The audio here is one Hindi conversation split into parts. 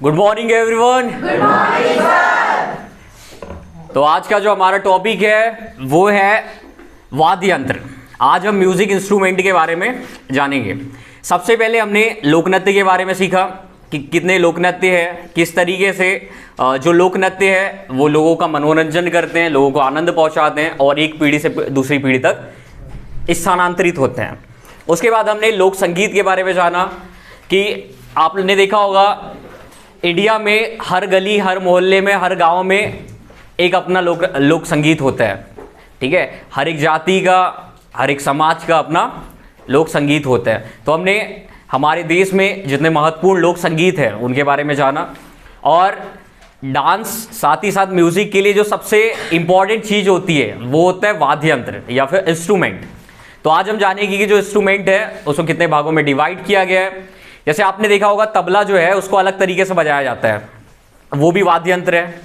Good morning everyone. Good morning sir. तो आज का जो हमारा टॉपिक है वो है वाद्य यंत्र। आज हम म्यूजिक इंस्ट्रूमेंट के बारे में जानेंगे। सबसे पहले हमने लोक नृत्य के बारे में सीखा कि कितने लोक नृत्य है, किस तरीके से जो लोक नृत्य है वो लोगों का मनोरंजन करते हैं, लोगों को आनंद पहुंचाते हैं और एक पीढ़ी से दूसरी पीढ़ी तक स्थानांतरित होते हैं। उसके बाद हमने लोक संगीत के बारे में जाना कि आपने देखा होगा इंडिया में हर गली, हर मोहल्ले में, हर गांव में एक अपना लोक संगीत होता है। ठीक है, हर एक जाति का, हर एक समाज का अपना लोक संगीत होता है। तो हमने हमारे देश में जितने महत्वपूर्ण लोक संगीत हैं उनके बारे में जाना और डांस, साथ ही साथ म्यूजिक के लिए जो सबसे इम्पॉर्टेंट चीज़ होती है वो होता है वाद्य यंत्र या फिर इंस्ट्रूमेंट। तो आज हम जानेंगे कि जो इंस्ट्रूमेंट है उसको कितने भागों में डिवाइड किया गया है। जैसे आपने देखा होगा तबला जो है उसको अलग तरीके से बजाया जाता है, वो भी वाद्य यंत्र है।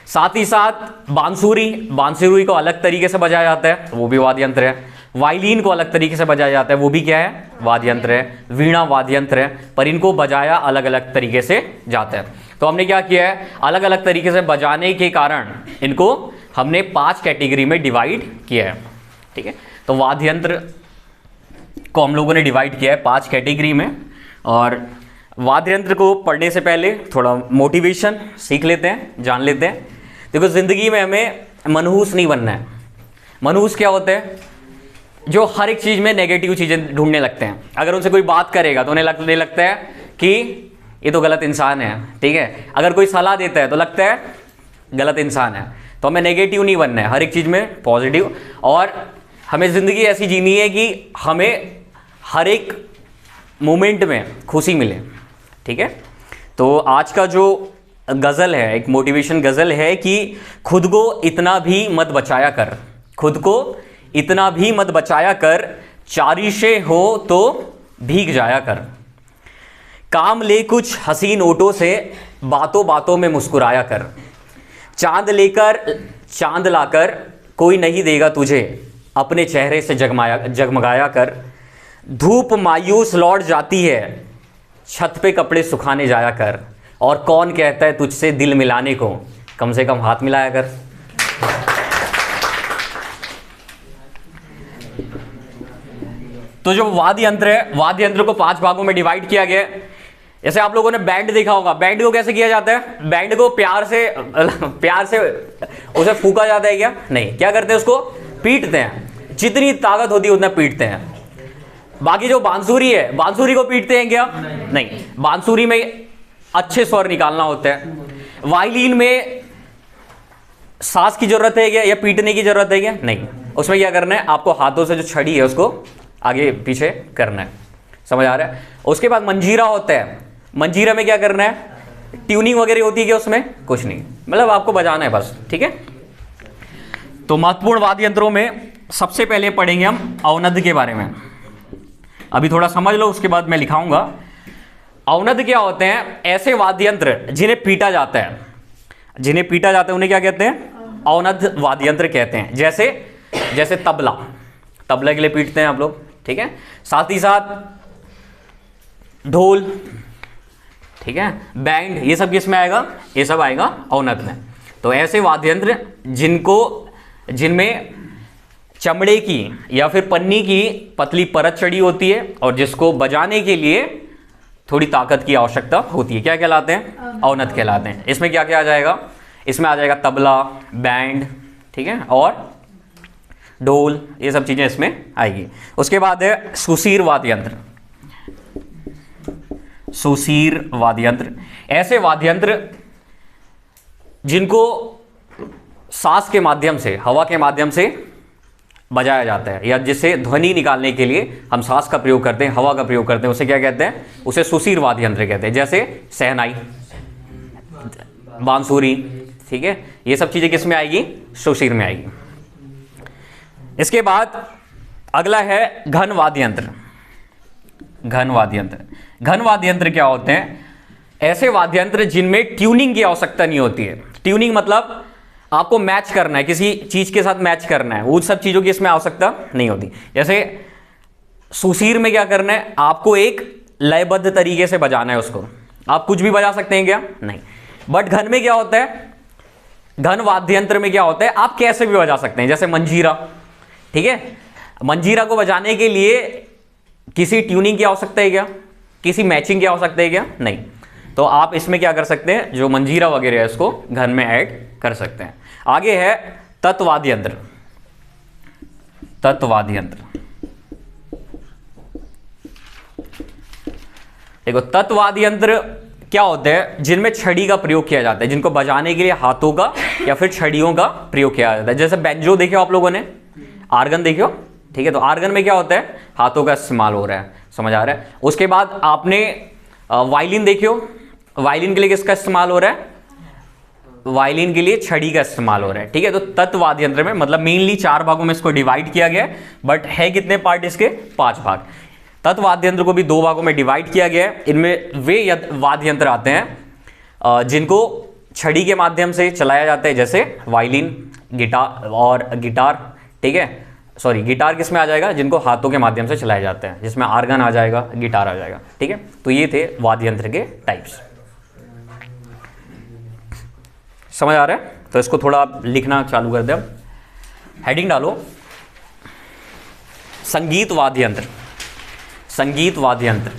साथ ही साथ बांसुरी को अलग तरीके से बजाया जाता है, वो भी वाद्य यंत्र है। वायलिन को अलग तरीके से बजाया जाता है, वो भी क्या है, वाद्य यंत्र है। वीणा वाद्य यंत्र है, पर इनको बजाया अलग अलग तरीके से जाता है। तो हमने क्या किया है, अलग अलग तरीके से बजाने के कारण इनको हमने 5 कैटेगरी में डिवाइड किया है। ठीक है, तो वाद्य यंत्र को हम लोगों ने डिवाइड किया है 5 कैटेगरी में। और वाद्य यंत्र को पढ़ने से पहले थोड़ा मोटिवेशन सीख लेते हैं, जान लेते हैं। देखो, जिंदगी में हमें मनहूस नहीं बनना है। मनहूस क्या होते हैं, जो हर एक चीज़ में नेगेटिव चीज़ें ढूंढने लगते हैं। अगर उनसे कोई बात करेगा तो उन्हें लगता है कि ये तो गलत इंसान है। ठीक है, अगर कोई सलाह देता है तो लगता है गलत इंसान है। तो हमें नेगेटिव नहीं बनना है, हर एक चीज़ में पॉजिटिव। और हमें ज़िंदगी ऐसी जीनी है कि हमें हर एक मोमेंट में खुशी मिले। ठीक है, तो आज का जो गज़ल है, एक मोटिवेशन गज़ल है कि खुद को इतना भी मत बचाया कर, खुद को इतना भी मत बचाया कर, चारिशे हो तो भीग जाया कर। काम ले कुछ हसीन ओटों से, बातों बातों में मुस्कुराया कर। चांद लेकर चांद लाकर कोई नहीं देगा तुझे, अपने चेहरे से जगमगाया कर। धूप मायूस लौट जाती है, छत पे कपड़े सुखाने जाया कर। और कौन कहता है तुझसे दिल मिलाने को, कम से कम हाथ मिलाया कर। तो जो वाद्य यंत्र है, वाद्य यंत्र को 5 भागों में डिवाइड किया गया है। जैसे आप लोगों ने बैंड देखा होगा, बैंड को कैसे किया जाता है, बैंड को प्यार से उसे फूका जाता है क्या, नहीं, क्या करते हैं, उसको पीटते हैं। जितनी ताकत होती है उतना पीटते हैं। बाकी जो बांसुरी है, बांसुरी को पीटते हैं क्या, नहीं, बांसुरी में अच्छे स्वर निकालना होता है। वायलिन में सांस की जरूरत है क्या, या पीटने की जरूरत है क्या, नहीं, उसमें क्या करना है, आपको हाथों से जो छड़ी है उसको आगे पीछे करना है। समझ आ रहा है। उसके बाद मंजीरा होता है, मंजीरा में क्या करना है, ट्यूनिंग वगैरह होती है क्या, उसमें कुछ नहीं, मतलब आपको बजाना है बस। ठीक है, तो महत्वपूर्ण वाद्य यंत्रों में सबसे पहले पढ़ेंगे हम अवनद के बारे में। अभी थोड़ा समझ लो, उसके बाद मैं लिखाऊंगा। अवनद क्या होते हैं, ऐसे वाद्य यंत्र जिन्हें पीटा जाता है, जिन्हें पीटा जाता है उन्हें क्या कहते हैं, अवनद वाद्य यंत्र कहते हैं। जैसे तबला, तबला के लिए पीटते हैं आप लोग। ठीक है, साथ ही साथ ढोल, ठीक है, बैंड, ये सब किस में आएगा, ये सब आएगा अवनद में। तो ऐसे वाद्य यंत्र जिनमें चमड़े की या फिर पन्नी की पतली परत चढ़ी होती है और जिसको बजाने के लिए थोड़ी ताकत की आवश्यकता होती है, क्या कहलाते हैं, अवनद कहलाते हैं। इसमें क्या क्या आ जाएगा, इसमें आ जाएगा तबला, बैंड, ठीक है, और ढोल, ये सब चीज़ें इसमें आएगी। उसके बाद है सुसीर वाद्य यंत्र। सुसीर वाद्य यंत्र, ऐसे वाद्य यंत्र जिनको सांस के माध्यम से, हवा के माध्यम से बजाया जाता है, या जिसे ध्वनि निकालने के लिए हम सांस का प्रयोग करते हैं, हवा का प्रयोग करते हैं, उसे क्या कहते हैं, उसे सुसीर वाद्य यंत्र कहते हैं। जैसे शहनाई, बांसुरी, ठीक है, ये सब चीज़ें किस में आएगी, सुसीर में आएगी। इसके बाद अगला है घन वाद्य यंत्र। घन वाद्य यंत्र, घन वाद्य यंत्र क्या होते हैं, ऐसे वाद्य यंत्र जिनमें ट्यूनिंग की आवश्यकता नहीं होती है। ट्यूनिंग मतलब आपको मैच करना है, किसी चीज के साथ मैच करना है, वो सब चीजों की इसमें आवश्यकता नहीं होती। जैसे सुसीर में क्या करना है, आपको एक लयबद्ध तरीके से बजाना है उसको, आप कुछ भी बजा सकते हैं क्या? नहीं। बट घन में क्या होता है, घन वाद्य यंत्र में क्या होता है, आप कैसे भी बजा सकते हैं, जैसे मंजीरा, ठीक है। मंजीरा को बजाने के लिए किसी ट्यूनिंग की आवश्यकता है क्या, किसी मैचिंग की आवश्यकता है क्या? नहीं। तो आप इसमें क्या कर सकते हैं, जो मंजीरा वगैरह है इसको घन में ऐड कर सकते हैं। आगे है तत्वाद्य यंत्र। तत्वाद्य यंत्र, देखो तत्वाद्य यंत्र क्या होते हैं, जिनमें छड़ी का प्रयोग किया जाता है, जिनको बजाने के लिए हाथों का या फिर छड़ियों का प्रयोग किया जाता है। जैसे बेंजो देखे हो आप लोगों ने, आर्गन देखे हो, ठीक है। तो आर्गन में क्या होता है, हाथों का इस्तेमाल हो रहा है, समझ आ रहा है। उसके बाद आपने वायलिन देखे हो, वायलिन के लिए किसका इस्तेमाल हो रहा है, वायलिन के लिए छड़ी का इस्तेमाल हो रहा है, ठीक है। तो तत्वाद्य यंत्र में मतलब मेनली 4 भागों में इसको डिवाइड किया गया है, बट है कितने पार्ट इसके, 5 भाग। तत्वाद्य यंत्र को भी 2 भागों में डिवाइड किया गया है। इनमें वे वाद्य यंत्र आते हैं जिनको छड़ी के माध्यम से चलाया जाता है, जैसे वायलिन, गिटार और गिटार, ठीक है। सॉरी, गिटार किस में आ जाएगा, जिनको हाथों के माध्यम से चलाए जाते हैं, जिसमें आर्गन आ जाएगा, गिटार आ जाएगा, ठीक है। तो ये थे वाद्य यंत्र के टाइप्स, समझ आ रहा है। तो इसको थोड़ा आप लिखना चालू कर दें। अब हेडिंग डालो, संगीत वाद्य यंत्र। संगीत वाद्य यंत्र,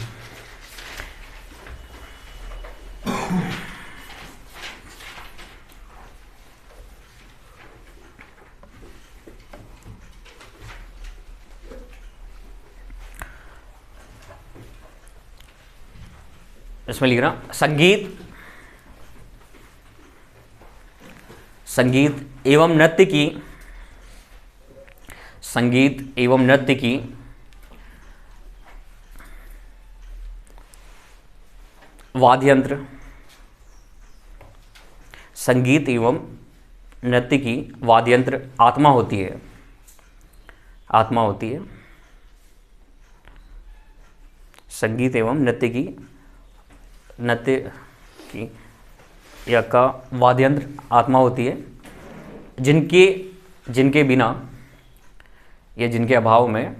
इसमें लिख रहा संगीत, संगीत एवं नृत्य की, संगीत एवं नृत्य की वाद्य यंत्र, संगीत एवं नृत्य की वाद्य यंत्र आत्मा होती है, आत्मा होती है। संगीत एवं नृत्य की, नृत्य की या का वाद्य यंत्र आत्मा होती है, जिनके बिना या जिनके अभाव में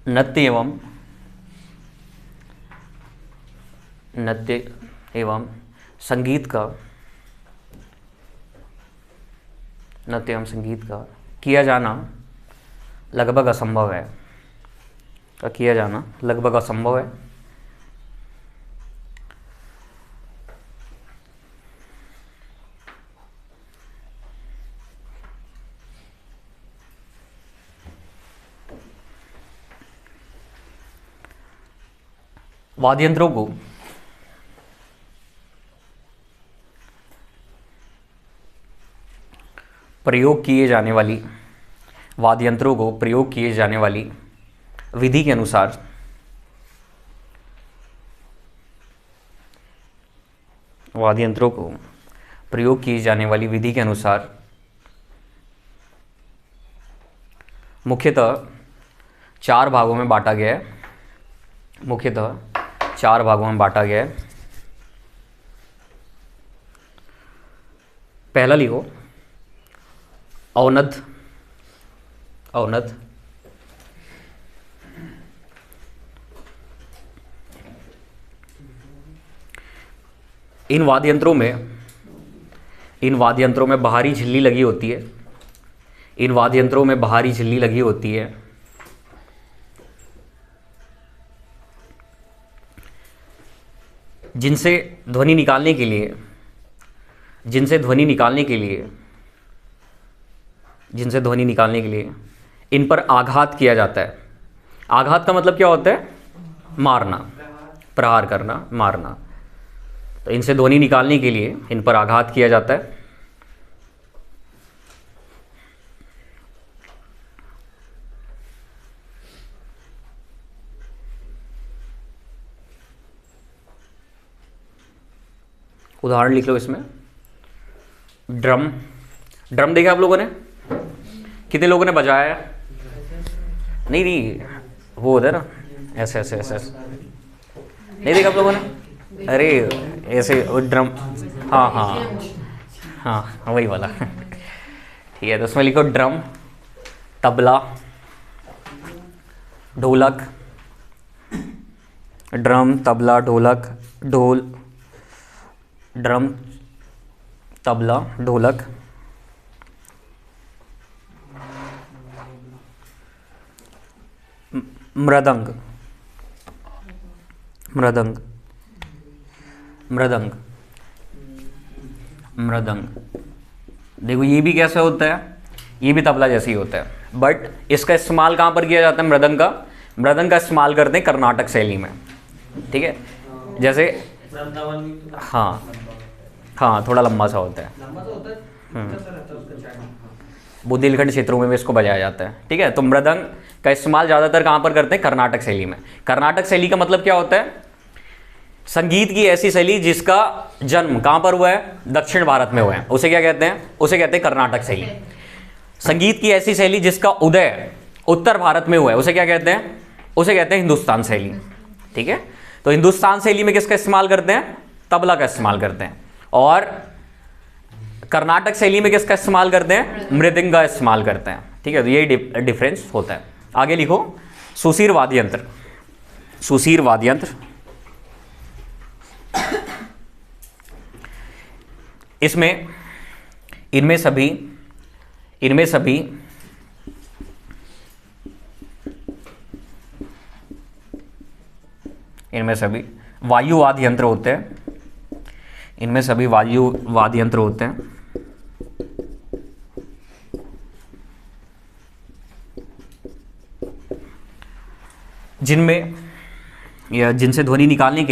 नृत्य एवं संगीत का, नृत्य एवं संगीत का किया जाना लगभग असंभव है, का किया जाना लगभग असंभव है। वाद्य यंत्रों को प्रयोग किए जाने वाली, वाद्य यंत्रों को प्रयोग किए जाने वाली विधि के अनुसार वाद्य यंत्रों को प्रयोग की जाने वाली विधि के अनुसार मुख्यतः 4 भागों में बांटा गया है, मुख्यतः 4 भागों में बांटा गया है। पहला लिखो औनद, औनद, इन वाद्य यंत्रों में बाहरी झिल्ली लगी होती है, इन वाद्य यंत्रों में बाहरी झिल्ली लगी होती है, जिनसे ध्वनि निकालने के लिए, जिनसे ध्वनि निकालने के लिए इन पर आघात किया जाता है। आघात का मतलब क्या होता है, मारना, प्रहार करना, मारना। तो इनसे ध्वनि निकालने के लिए इन पर आघात किया जाता है। उदाहरण लिख लो इसमें, ड्रम, ड्रम देखा आप लोगों ने, कितने लोगों ने बजाया है? नहीं, वो होता है ना ऐसे ऐसे ऐसे, नहीं देखा आप लोगों ने? अरे ऐसे वो ड्रम, हाँ हाँ हाँ वही वाला ठीक है। तो उसमें लिखो ड्रम, तबला, ढोलक, ड्रम, तबला, ढोलक, ढोल, ड्रम, तबला, ढोलक, मृदंग, मृदंग, मृदंग, मृदंग। देखो ये भी कैसे होता है, ये भी तबला जैसे ही होता है, बट इसका इस्तेमाल कहाँ पर किया जाता है मृदंग का? मृदंग का इस्तेमाल करते हैं कर्नाटक शैली में, ठीक है। जैसे हाँ हाँ, थोड़ा लंबा सा होता है, बुंदेलखंड क्षेत्रों में भी इसको बजाया जाता है, ठीक है। तो मृदंग का इस्तेमाल ज़्यादातर कहाँ पर करते हैं? कर्नाटक शैली में। कर्नाटक शैली का मतलब क्या होता है? संगीत की ऐसी शैली जिसका जन्म कहाँ पर हुआ है? दक्षिण भारत में हुआ है, उसे क्या कहते हैं? उसे कहते हैं कर्नाटक शैली। संगीत की ऐसी शैली जिसका उदय उत्तर भारत में हुआ है, उसे क्या कहते हैं? उसे कहते हैं हिंदुस्तान शैली, ठीक है। तो हिंदुस्तान शैली में किसका इस्तेमाल करते हैं? तबला का इस्तेमाल करते हैं। और कर्नाटक शैली में किसका इस्तेमाल करते हैं? मृदंग का इस्तेमाल करते हैं, ठीक है। तो यही डिफरेंस होता है। आगे लिखो, सुशीर वाद्य यंत्र। सुशीर वाद्य यंत्र, इसमें इनमें सभी वायु वाद्य यंत्र होते हैं। इनमें सभी वायु वाद्य यंत्र होते हैं। जिनमें या जिनसे ध्वनि निकालने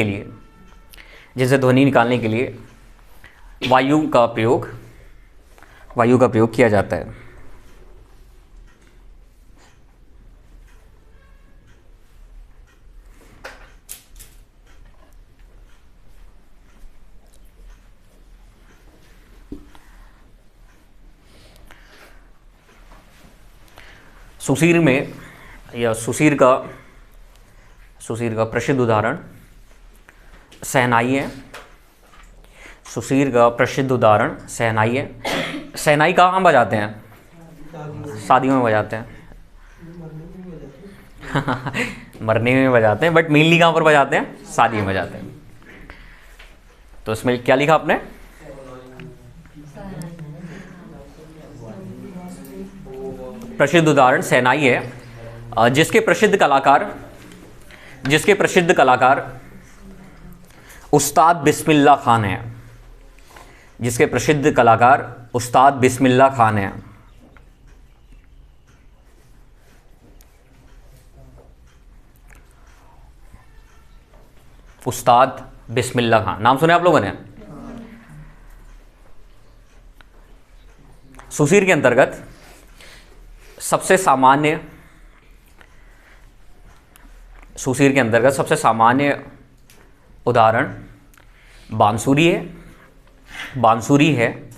के लिए वायु का प्रयोग किया जाता है। सुशीर में या सुशीर का प्रसिद्ध उदाहरण शहनाई है। सुशीर का प्रसिद्ध उदाहरण शहनाई है। शहनाई कहाँ बजाते हैं? शादियों में बजाते हैं। मरने में बजाते हैं, बट मेनली कहाँ पर बजाते हैं? शादी में बजाते हैं। तो इसमें क्या लिखा आपने? प्रसिद्ध उदाहरण शहनाई है, जिसके प्रसिद्ध कलाकार उस्ताद बिस्मिल्लाह खान हैं। जिसके प्रसिद्ध कलाकार उस्ताद बिस्मिल्लाह खान हैं। उस्ताद बिस्मिल्लाह खान, नाम सुने आप लोगों ने? सुशीर के अंतर्गत सबसे सामान्य उदाहरण बांसुरी है।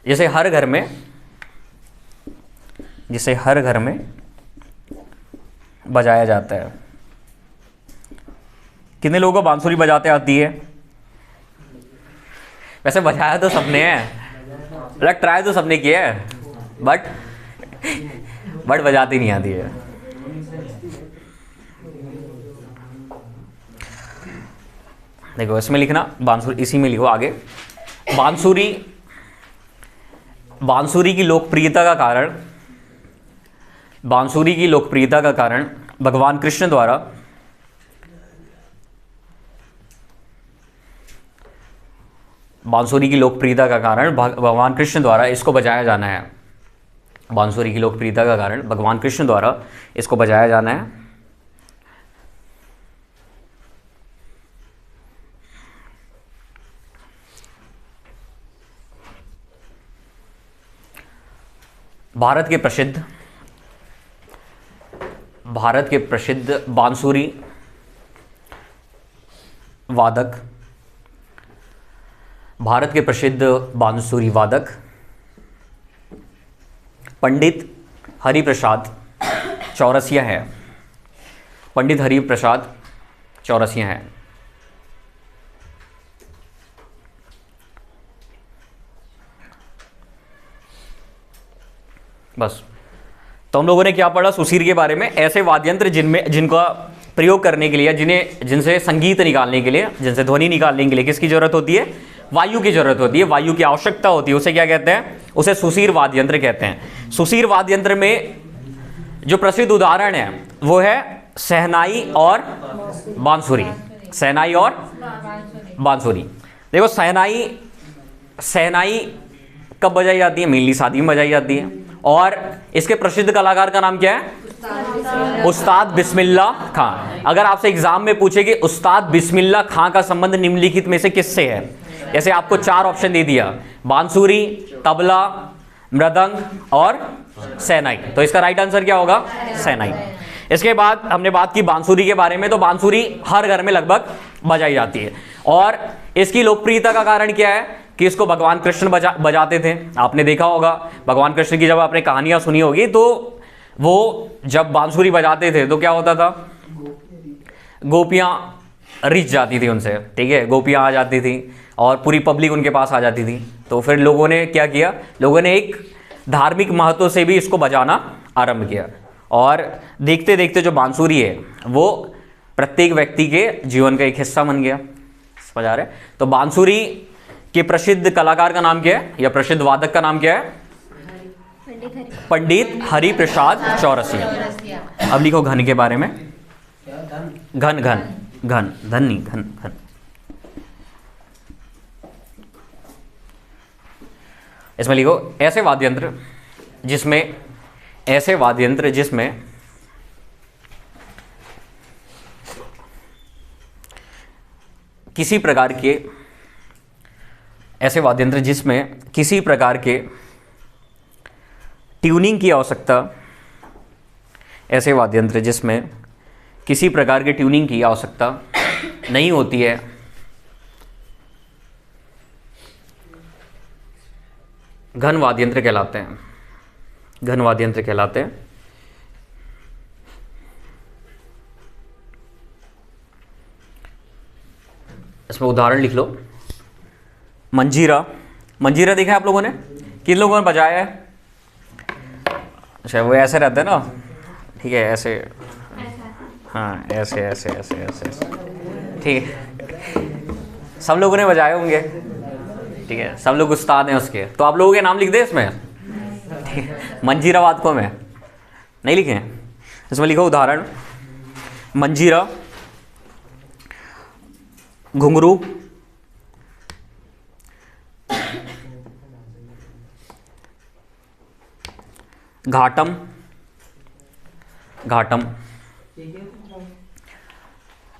जिसे हर घर में बजाया जाता है। कितने लोगों को बांसुरी बजाते आती है? वैसे बजाया तो सबने है, मतलब ट्राई तो सबने किया है, बट बजाती नहीं आती है। देखो इसमें लिखना बांसुरी, इसी में लिखो आगे। बांसुरी की लोकप्रियता का कारण भगवान कृष्ण द्वारा इसको बजाया जाना है। बांसुरी की लोकप्रियता का कारण भगवान कृष्ण द्वारा इसको बजाया जाना है। भारत के प्रसिद्ध बांसुरी वादक पंडित हरिप्रसाद चौरसिया है। बस तो हम लोगों ने क्या पढ़ा सुसीर के बारे में, ऐसे वाद्य यंत्र जिनका प्रयोग करने के लिए, जिनसे संगीत निकालने के लिए, जिनसे ध्वनि निकालने के लिए किसकी जरूरत होती है, वायु की जरूरत होती है, वायु की आवश्यकता होती है, उसे क्या कहते हैं, उसे सुसीर वाद्य यंत्र कहते हैं। सुसीर वाद्य यंत्र में जो प्रसिद्ध उदाहरण है वो है शहनाई और बांसुरी। शहनाई और बांसुरी। देखो शहनाई कब बजाई जाती है, मेनली शादी में बजाई जाती है, और इसके प्रसिद्ध कलाकार का नाम क्या है, उस्ताद बिस्मिल्लाह खां। अगर आपसे एग्जाम में पूछे कि उस्ताद बिस्मिल्लाह खां का संबंध निम्नलिखित में से किससे है, जैसे आपको 4 ऑप्शन दे दिया, बांसुरी, तबला, मृदंग और शहनाई, तो इसका राइट आंसर क्या होगा, शहनाई। इसके बाद हमने बात की बांसुरी के बारे में, तो बांसुरी हर घर में लगभग बजाई जाती है, और इसकी लोकप्रियता का कारण क्या है कि इसको भगवान कृष्ण बजाते थे। आपने देखा होगा भगवान कृष्ण की जब आपने कहानियां सुनी होगी, तो वो जब बांसुरी बजाते थे तो क्या होता था, गोपियां रिझ जाती थी उनसे, ठीक है, गोपियां आ जाती थी और पूरी पब्लिक उनके पास आ जाती थी। तो फिर लोगों ने क्या किया, लोगों ने एक धार्मिक महत्व से भी इसको बजाना आरंभ किया, और देखते देखते जो बांसुरी है वो प्रत्येक व्यक्ति के जीवन का एक हिस्सा बन गया। समझ आ रहा है। तो बांसुरी के प्रसिद्ध कलाकार का नाम क्या है, या प्रसिद्ध वादक का नाम क्या है, पंडित हरि प्रसाद चौरसिया। अब लिखो घन के बारे में, घन घन घन धन नहीं, घन घन। इसमें लिखो ऐसे वाद्य यंत्र जिसमें किसी प्रकार के, ऐसे वाद्य यंत्र जिसमें किसी प्रकार के ट्यूनिंग की आवश्यकता, ऐसे वाद्य यंत्र जिसमें किसी प्रकार के ट्यूनिंग की आवश्यकता नहीं होती है, घन वाद्य यंत्र कहलाते हैं, घन वाद्य यंत्र कहलाते हैं। इसमें उदाहरण लिख लो, मंजीरा। मंजीरा देखा है आप लोगों ने, किन लोगों ने बजाया है, अच्छा वो ऐसे रहता है ना, ठीक है, ऐसे, हाँ ऐसे ऐसे ऐसे ऐसे, ठीक है, सब लोगों ने बजाए होंगे, ठीक है, सब लोग उस्ताद हैं उसके। तो आप लोगों के नाम लिख दे इसमें, ठीक है, मंजीरा वादकों में नहीं लिखे हैं। इसमें लिखो उदाहरण, मंजीरा, घुंघरू, घाटम, घाटम,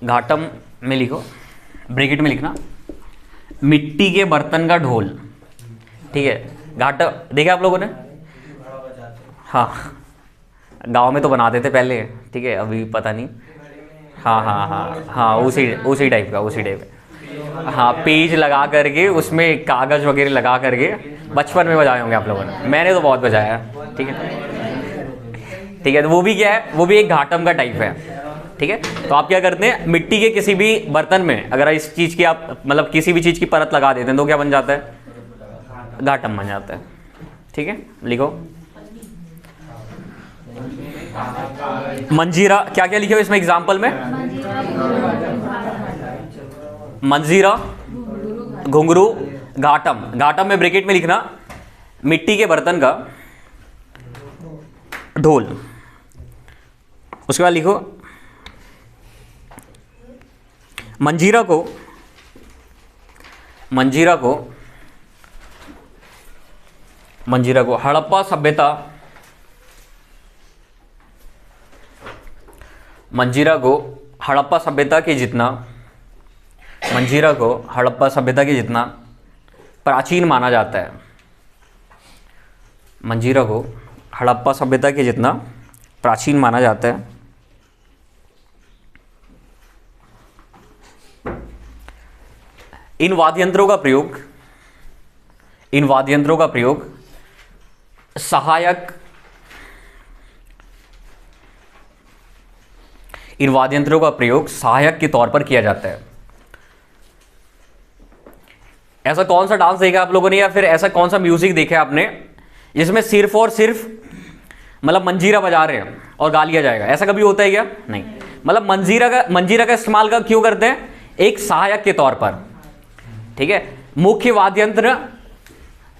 घाटम में लिखो, ब्रैकेट में लिखना, मिट्टी के बर्तन का ढोल, ठीक है, घाटम देखा आप लोगों ने, हाँ गांव में तो बनाते थे पहले, ठीक है, अभी पता नहीं, हाँ हाँ हाँ हाँ उसी टाइप का, हाँ पेज लगा करके उसमें कागज वगैरह लगा करके बचपन में बजाए होंगे आप लोगों ने, मैंने तो बहुत बजाया है, ठीक है, ठीक है। तो वो भी क्या है, वो भी एक घाटम का टाइप है, ठीक है। तो आप क्या करते हैं, मिट्टी के किसी भी बर्तन में अगर इस चीज़ की आप मतलब किसी भी चीज़ की परत लगा देते हैं तो क्या बन जाता है, घाटम बन जाता है, ठीक है। लिखो मंजीरा, क्या क्या लिखे हो इसमें एग्जाम्पल में, मंजीरा, घुंघरू, घाटम। घाटम में ब्रैकेट में लिखना मिट्टी के बर्तन का ढोल। उसके बाद लिखो मंजीरा को हड़प्पा सभ्यता, मंजीरा को हड़प्पा सभ्यता के जितना प्राचीन माना जाता है, मंजीरा को हड़प्पा सभ्यता के जितना प्राचीन माना जाता है। इन वाद्य यंत्रों का प्रयोग सहायक, इन वाद्य यंत्रों का प्रयोग सहायक के तौर पर किया जाता है। ऐसा कौन सा डांस देखा आप लोगों ने, या फिर ऐसा कौन सा म्यूजिक देखा है आपने जिसमें सिर्फ और सिर्फ मतलब मंजीरा बजा रहे हैं और गा लिया जाएगा, ऐसा कभी होता है क्या? नहीं। मतलब मंजीरा का इस्तेमाल का क्यों करते हैं? एक सहायक के तौर पर, ठीक है। मुख्य वाद्य यंत्र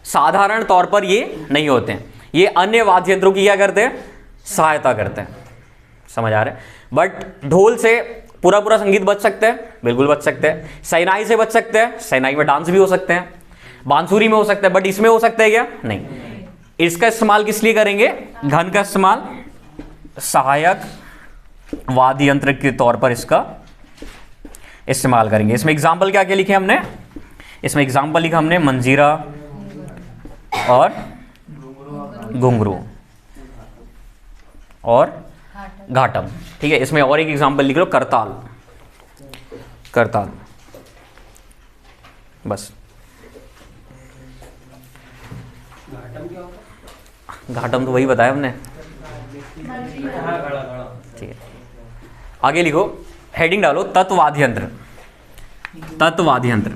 साधारण तौर पर ये नहीं होते हैं, ये अन्य वाद्य यंत्रों की क्या करते हैं? सहायता करते हैं। समझ आ रहा है? बट ढोल से पूरा पूरा संगीत बज सकते हैं, बिल्कुल बज सकते हैं। शहनाई से बज सकते हैं, शहनाई में डांस भी हो सकते हैं, बांसुरी में हो सकता है, बट इसमें हो सकता है क्या? नहीं। इसका इस्तेमाल किस लिए करेंगे? घन का इस्तेमाल सहायक वाद्य यंत्र के तौर पर इसका इस्तेमाल करेंगे। इसमें एग्जाम्पल क्या क्या लिखे हमने? इसमें एग्जाम्पल लिखा हमने मंजीरा और घुंघरू और घाटम, ठीक है। इसमें और एक एग्जाम्पल लिख लो, करताल। करताल, बस। घाटम तो वही बताया हमने, ठीक है। आगे लिखो, हेडिंग डालो, तत्वाद्य यंत्र। तत्वाद्य यंत्र,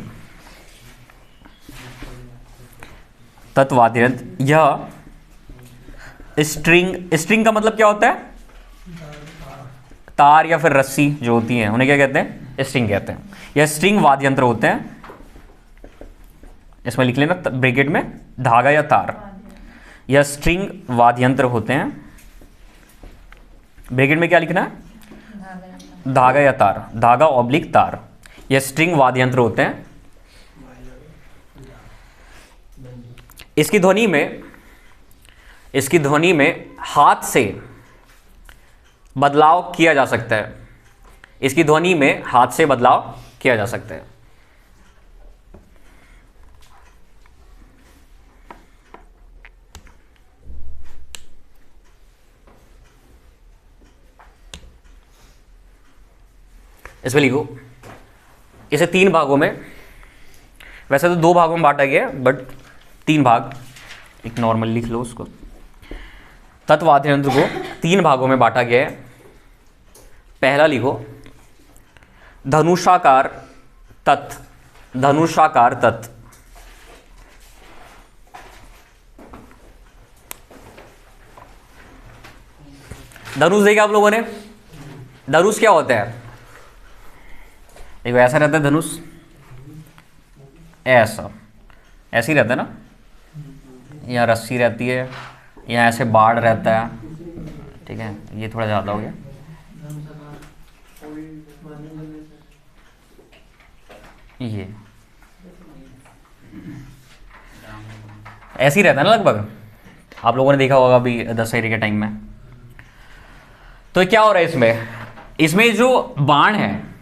तत्वाद्य यंत्र। यह स्ट्रिंग का मतलब क्या होता है? तार या फिर रस्सी जो होती है उन्हें क्या कहते हैं? स्ट्रिंग कहते हैं। यह स्ट्रिंग वाद्य यंत्र होते हैं। इसमें लिख लेना ब्रैकेट में, धागा या तार। यह स्ट्रिंग वाद्य यंत्र होते हैं। ब्रैकेट में क्या लिखना है? धागा या तार, धागा ऑब्लिक तार। यह स्ट्रिंग वाद्य यंत्र होते हैं। इसकी ध्वनि में हाथ से बदलाव किया जा सकता है। इसकी ध्वनि में हाथ से बदलाव किया जा सकता है। इसमें लिखो, इसे 3 भागों में, वैसे तो 2 भागों में बांटा गया है, बट 3 भाग, एक नॉर्मल लिख लो उसको। तत्वाद्य यंत्र को 3 भागों में बांटा गया है। पहला लिखो, धनुषाकार तत्। धनुषाकार तत्, धनुष देखा आप लोगों ने? धनुष क्या होता है? देखो ऐसा रहता है धनुष, ऐसा, ऐसे ही रहता है ना। यहाँ रस्सी रहती है, यहाँ ऐसे बाढ़ रहता है, ठीक है। ये थोड़ा ज़्यादा हो गया। ये ऐसे ही रहता है ना लगभग, आप लोगों ने देखा होगा अभी दशहरे के टाइम में। तो क्या हो रहा है इसमें जो बाण है,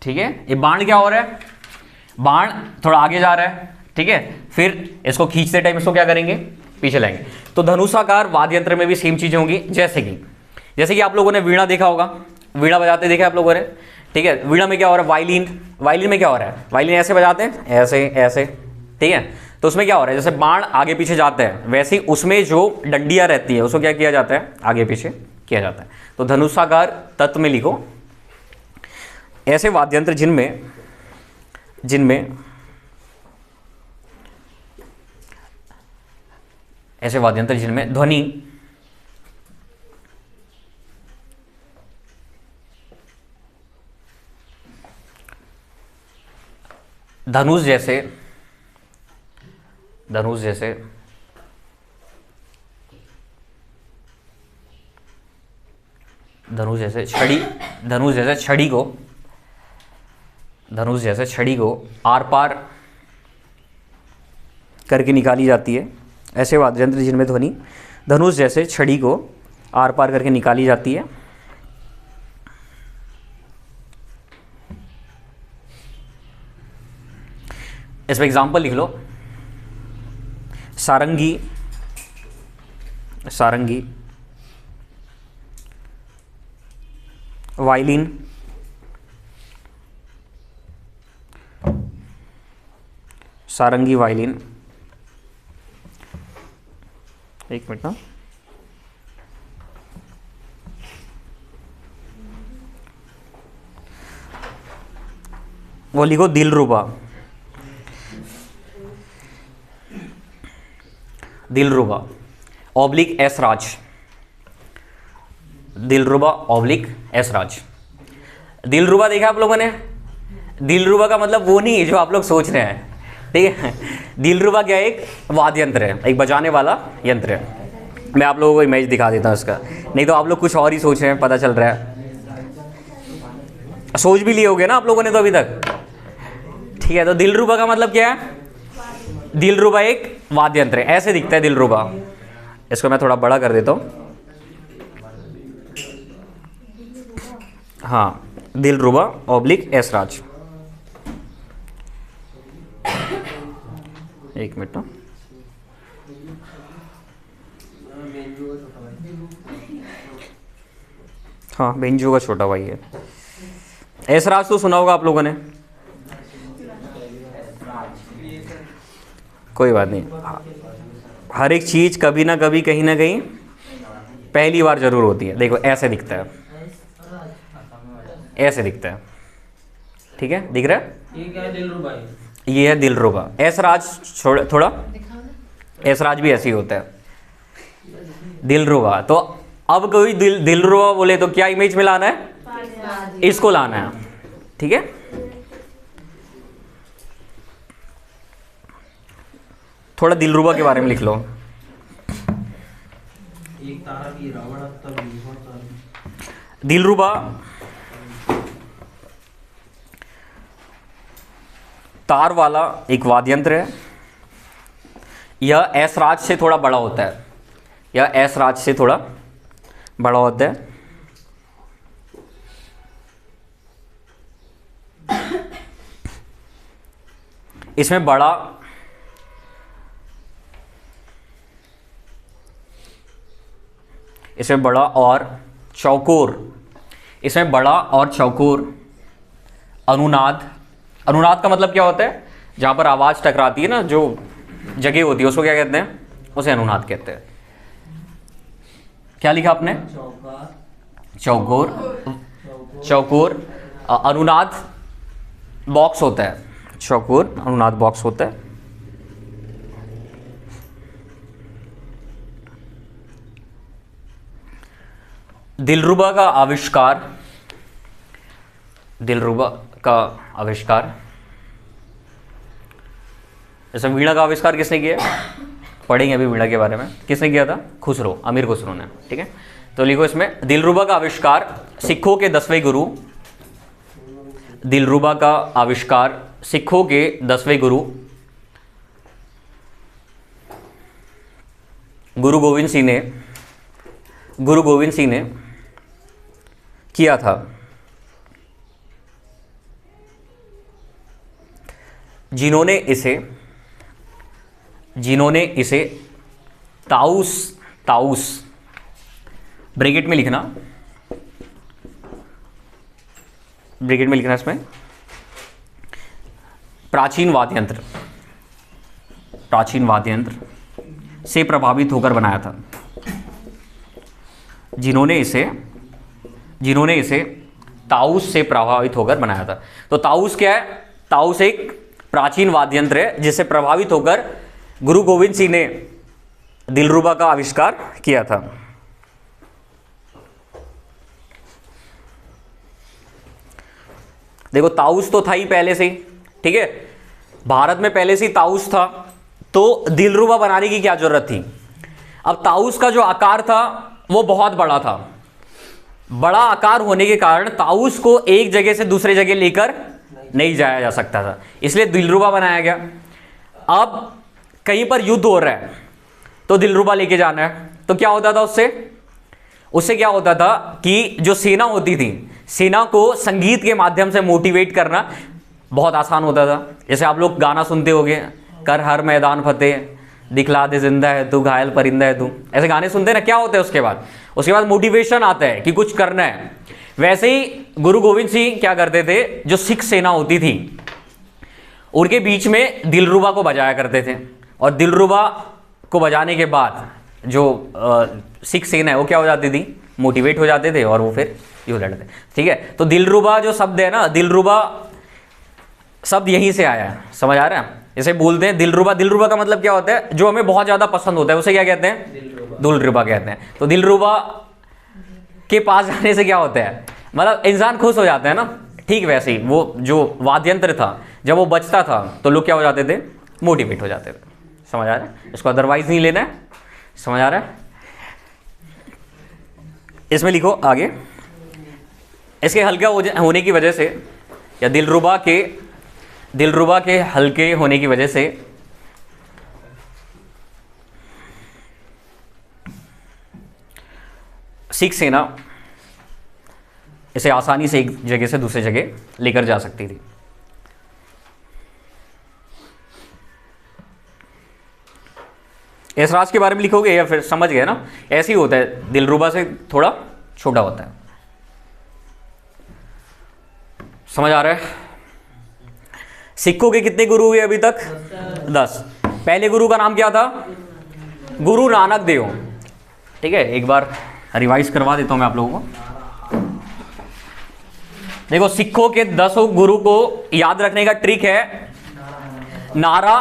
ठीक है, ये बाण क्या हो रहा है? बाण थोड़ा आगे जा रहा है, ठीक है। फिर इसको खींचते टाइम इसको क्या करेंगे? पीछे लाएंगे। तो धनुषाकार वाद्य यंत्र में भी सेम चीजें होंगी, जैसे कि आप लोगों ने वीणा देखा होगा, वीणा बजाते देखा आप लोगों ने, ठीक है। वीणा में क्या हो रहा है? वायलिन में क्या हो रहा है? वायलिन ऐसे बजाते हैं, ऐसे, ठीक है। तो उसमें क्या हो रहा है? जैसे बाण आगे पीछे जाते हैं, वैसे ही उसमें जो डंडियां रहती है उसको क्या किया जाता है? आगे पीछे किया जाता है। तो धनुषाकार तत्व में लिखो, ऐसे वाद्य यंत्र जिनमें ऐसे वाद्य यंत्र जिनमें ध्वनि धनुष जैसे छड़ी को आर पार करके निकाली जाती है। ऐसे वाद्य यंत्र जिनमें ध्वनि धनुष जैसे छड़ी को आर पार करके निकाली जाती है। इसमें एग्जाम्पल लिख लो, सारंगी, वायलिन, सारंगी, वायलिन। एक मिनट ना, वो लिखो दिलरुबा, ऑब्लिक एसराज, दिलरुबा ऑब्लिक ऐशराज। दिलरुबा देखा आप लोगों ने? दिलरुबा का मतलब वो नहीं है जो आप लोग सोच रहे हैं, ठीक है। दिलरुबा क्या है? एक वाद्य यंत्र है, एक बजाने वाला यंत्र है। मैं आप लोगों को इमेज दिखा देता हूँ इसका, नहीं तो आप लोग कुछ और ही सोच रहे हैं, पता चल रहा है। सोच भी लिए होगे ना आप लोगों ने तो अभी तक, ठीक है। तो दिलरुबा का मतलब क्या है? दिलरुबा एक वाद्य यंत्र है, ऐसे दिखता है दिलरुबा। इसको मैं थोड़ा बड़ा कर देता हूँ। हाँ, दिलरुबा ऑब्लिक ऐशराज। एक मिनट। हाँ, बेंजो का छोटा भाई है। ऐशराज तो सुना होगा आप लोगों ने, कोई बात नहीं। हर एक चीज़ कभी ना कभी कहीं ना कहीं पहली बार जरूर होती है। देखो ऐसे दिखता है, ऐसे दिखता है, ठीक है, दिख रहा है? ये क्या है? दिलरुबा। ये है दिलरुबा। ऐशराज थोड़ा, ऐशराज भी ऐसे ही होता है, दिलरुबा। तो अब कोई दिलरुबा बोले तो क्या इमेज में लाना है? इसको लाना है, ठीक है। थोड़ा दिलरुबा के बारे में लिख लो। एक तारा भी रावण अवतार भी बहुत सारे। दिलरुबा तार वाला एक वाद्य यंत्र है। यह ऐशराज से थोड़ा बड़ा होता है, यह ऐशराज से थोड़ा बड़ा होता है। इसमें बड़ा और चौकोर, इसमें बड़ा और चौकोर अनुनाद। अनुनाद का मतलब क्या होता है? जहां पर आवाज टकराती है ना, जो जगह होती है उसको क्या कहते हैं? उसे अनुनाद कहते हैं। क्या लिखा आपने? चौकोर। चौकोर अनुनाद बॉक्स होता है, चौकोर अनुनाद बॉक्स होता है। दिलरुबा का आविष्कार, दिलरुबा का आविष्कार, जैसे वीणा का आविष्कार किसने किया? पढ़ेंगे अभी वीणा के बारे में। किसने किया था? खुसरो, अमीर खुसरो ने, ठीक है। तो लिखो इसमें, दिलरुबा का आविष्कार सिखों के 10वें गुरु, दिलरुबा का आविष्कार सिखों के 10वें गुरु गुरु गोविंद सिंह ने किया था। जिन्होंने इसे ताउस ब्रैकेट में लिखना, इसमें प्राचीन वाद्य यंत्र से प्रभावित होकर बनाया था। जिन्होंने इसे ताउस से प्रभावित होकर बनाया था। तो ताउस क्या है? ताउस एक प्राचीन वाद्य यंत्र है जिससे प्रभावित होकर गुरु गोविंद सिंह ने दिलरुबा का आविष्कार किया था। देखो ताउस तो था ही पहले से ही, ठीक है। भारत में पहले से ही ताउस था, तो दिलरुबा बनाने की क्या जरूरत थी? अब ताउस का जो आकार था वो बहुत बड़ा था। बड़ा आकार होने के कारण ताउस को एक जगह से दूसरे जगह लेकर नहीं जाया जा सकता था, इसलिए दिलरुबा बनाया गया। अब कहीं पर युद्ध हो रहा है तो दिलरुबा लेके जाना है, तो क्या होता था उससे क्या होता था कि जो सेना होती थी, सेना को संगीत के माध्यम से मोटिवेट करना बहुत आसान होता था। जैसे आप लोग गाना सुनते होंगे, कर हर मैदान फतेह, दिखला दे जिंदा है तू, घायल परिंदा है तू, ऐसे गाने सुनते हैं ना। क्या होता है उसके बाद मोटिवेशन आता है कि कुछ करना है। वैसे ही गुरु गोविंद सिंह क्या करते थे, जो सिख सेना होती थी उनके बीच में दिलरुबा को बजाया करते थे, और दिलरुबा को बजाने के बाद जो सिख सेना है वो क्या हो जाती थी? मोटिवेट हो जाते थे और वो फिर युद्ध लड़ते, ठीक है। तो दिलरुबा जो शब्द है ना, दिलरुबा शब्द यहीं से आया है, समझ आ रहा है? इसे बोलते हैं दिलरुबा। दिलरुबा का मतलब क्या होता है? जो हमें बहुत ज़्यादा पसंद होता है उसे क्या कहते हैं? दिलरुबा कहते हैं। तो दिलरुबा के पास जाने से क्या होता है, मतलब इंसान खुश हो जाता है ना, ठीक वैसे ही वो जो वाद्य यंत्र था जब वो बजता था तो लोग क्या हो जाते थे, मोटिवेट हो जाते थे। समझ आ रहा है, इसको अदरवाइज नहीं लेना है, समझ आ रहा है। इसमें लिखो आगे, इसके हल्का होने की वजह से या दिलरुबा के हल्के होने की वजह से सिख सेना इसे आसानी से एक जगह से दूसरी जगह लेकर जा सकती थी। ऐसराज के बारे में लिखोगे या फिर समझ गए ना, ऐसे ही होता है, दिलरुबा से थोड़ा छोटा होता है। समझ आ रहा है। सिखों के कितने गुरु हुए अभी तक? 10। पहले गुरु का नाम क्या था? गुरु नानक देव। ठीक है, एक बार रिवाइज करवा देता हूं मैं आप लोगों को। देखो, सिखों के 10 गुरु को याद रखने का ट्रिक है नारा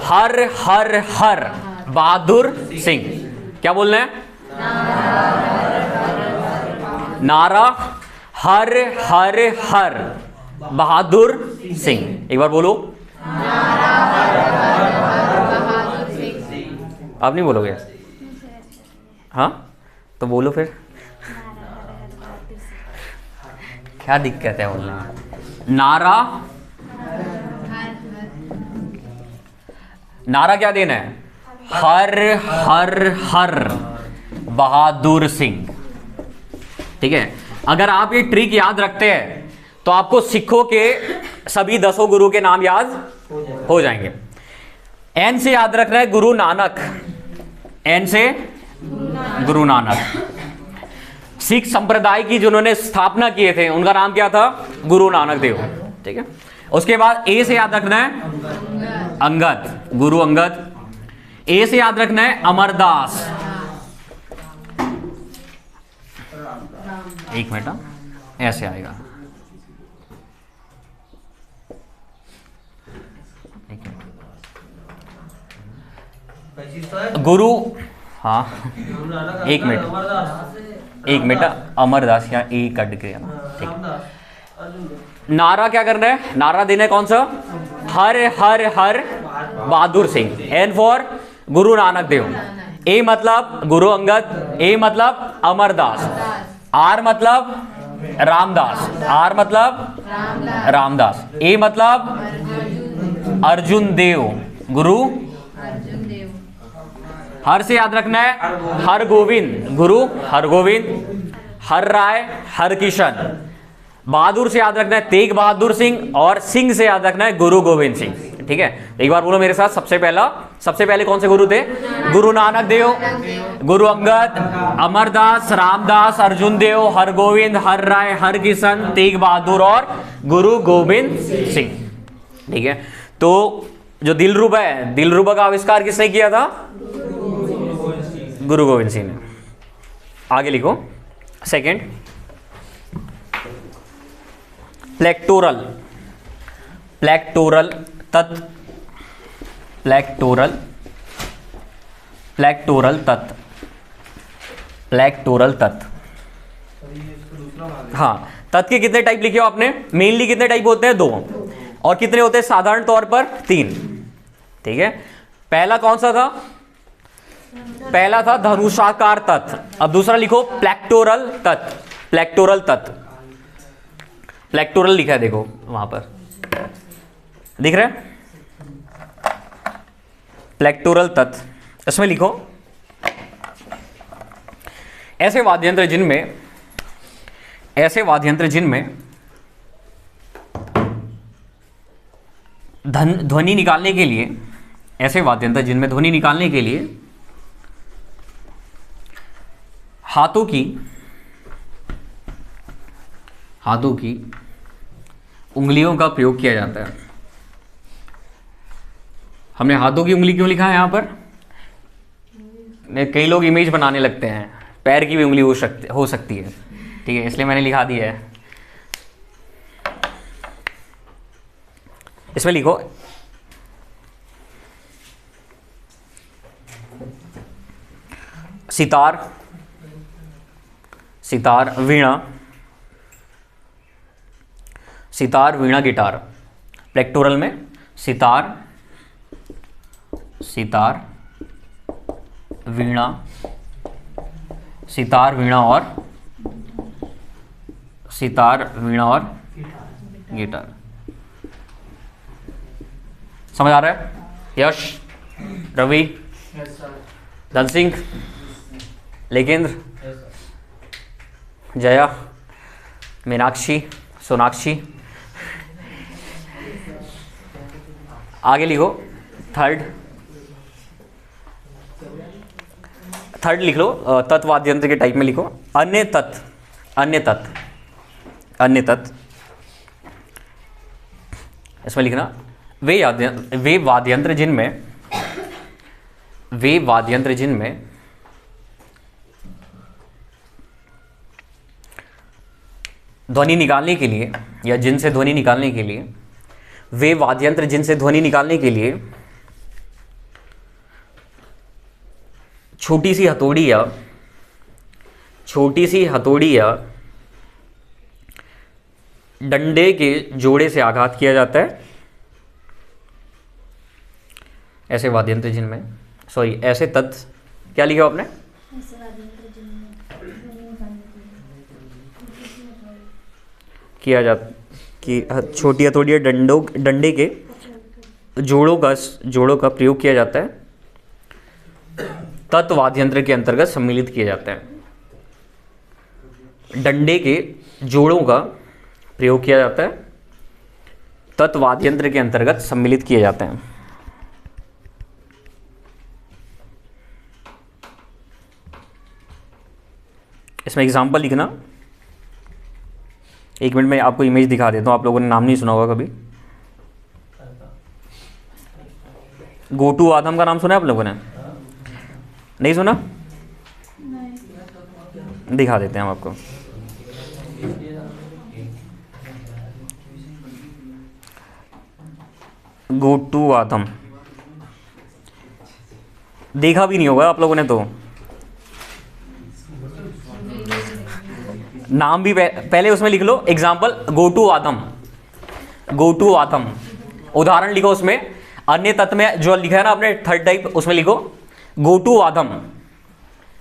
हर हर हर बहादुर सिंह। क्या बोलना है? नारा हर हर हर बहादुर सिंह। एक बार बोलो। आप नहीं बोलोगे? हाँ तो बोलो फिर। क्या दिक्कत है बोलने में? नारा क्या देना है? हर हर हर बहादुर सिंह। ठीक है, अगर आप ये ट्रिक याद रखते हैं तो आपको सिखों के सभी 10 गुरु के नाम याद हो जाएंगे। एन से याद रखना है गुरु नानक। एन से गुरु नानक। सिख संप्रदाय की जिन्होंने स्थापना किए थे उनका नाम क्या था? गुरु नानक देव। ठीक है, उसके बाद ए से याद रखना है अंगद, गुरु अंगद। ए से याद रखना है अमरदास। एक मिनट, ऐसे आएगा। गुरु, हाँ एक मिनट, अमरदास यहाँ ए कट गया। ठीक, नारा क्या करना है? नारा देना है कौन सा? हर हर हर बहादुर सिंह। N for Guru Nanak Dev. ए मतलब गुरु अंगद। ए मतलब अमरदास। आर मतलब रामदास। आर मतलब रामदास। ए मतलब अर्जुन देव, गुरु। हर से याद रखना है हर गोविंद, गुरु हर गोविंद। हर राय, हर किशन। बहादुर से याद रखना है तेग बहादुर सिंह। और सिंह से याद रखना है गुरु गोविंद सिंह। ठीक है, एक बार बोलो मेरे साथ। सबसे पहले कौन से गुरु थे? गुरु नानक देव, गुरु अंगद, अमरदास, रामदास, अर्जुन देव, हर गोविंद, हर राय, हर किशन, तेग बहादुर और गुरु गोविंद सिंह। ठीक है, तो जो दिलरुबा है, दिलरुबा का आविष्कार किसने किया था? गुरु गोविंद सिंह ने। आगे लिखो। सेकंड, प्लेक्टोरल। प्लेक्टोरल तत्व। प्लेक्टोरल तत्व। प्लेक्टोरल तत्व। हाँ, तत्व के कितने टाइप लिखे हो आपने? मेनली कितने टाइप होते हैं? 2। और कितने होते हैं साधारण तौर पर? 3। ठीक है, पहला कौन सा था? पहला था धनुषाकार तत्व। अब दूसरा लिखो प्लेक्टोरल तत्व। प्लेक्टोरल तत्व। प्लेक्टोरल लिखा है, देखो वहां पर दिख रहा है, प्लेक्टोरल तत्व। इसमें लिखो ऐसे वाद्ययंत्र जिनमें ध्वनि निकालने के लिए, ऐसे वाद्ययंत्र जिनमें ध्वनि निकालने के लिए हाथों की उंगलियों का प्रयोग किया जाता है। हमने हाथों की उंगली क्यों लिखा है यहां पर? कई लोग इमेज बनाने लगते हैं, पैर की भी उंगली हो सकती है। ठीक है, इसलिए मैंने लिखा दिया है। इसमें लिखो सितार, सितार, वीणा, सितार, वीणा, गिटार। प्लेक्टोरल में सितार, सितार, वीणा, सितार, वीणा और सितार, वीणा और गिटार। समझ आ रहा है? यश, रवि, धन सिंह, लेकेंद्र, जया, मीनाक्षी, सोनाक्षी। आगे लिखो थर्ड लिख लो। तत्व वाद्यंत्र के टाइप में लिखो अन्य तत्व, अन्य तत्व, अन्य तत्व। इसमें लिखना वे वाद्यंत्र जिनमें ध्वनि निकालने के लिए, या जिनसे ध्वनि निकालने के लिए, वे वाद्यंत्र जिनसे ध्वनि निकालने के लिए छोटी सी हथौड़ी या डंडे के जोड़े से आघात किया जाता है, ऐसे वाद्यंत्र जिनमें, सॉरी ऐसे तत्व, क्या लिखा आपने? किया जाता कि छोटी हथौड़ी या डंडे के जोड़ों का प्रयोग किया जाता है, तत्व वाद्यंत्र के अंतर्गत सम्मिलित किए जाते हैं। डंडे के जोड़ों का प्रयोग किया जाता है, तत्व वाद्यंत्र के अंतर्गत सम्मिलित किए जाते हैं। इसमें एग्जाम्पल लिखना। एक मिनट में आपको इमेज दिखा देता हूँ, आप लोगों ने नाम नहीं सुना होगा कभी। गोटू वादम का नाम सुना है आप लोगों ने? नहीं सुना? नहीं। दिखा देते हैं हम आपको। गोटू वादम देखा भी नहीं होगा आप लोगों ने, तो नाम भी पहले उसमें लिख लो। एग्जाम्पल गोटू वादम, गोटू वादम उदाहरण लिखो। उसमें अन्य तत्व में जो लिखा है ना आपने थर्ड टाइप, उसमें लिखो गोटू वादम,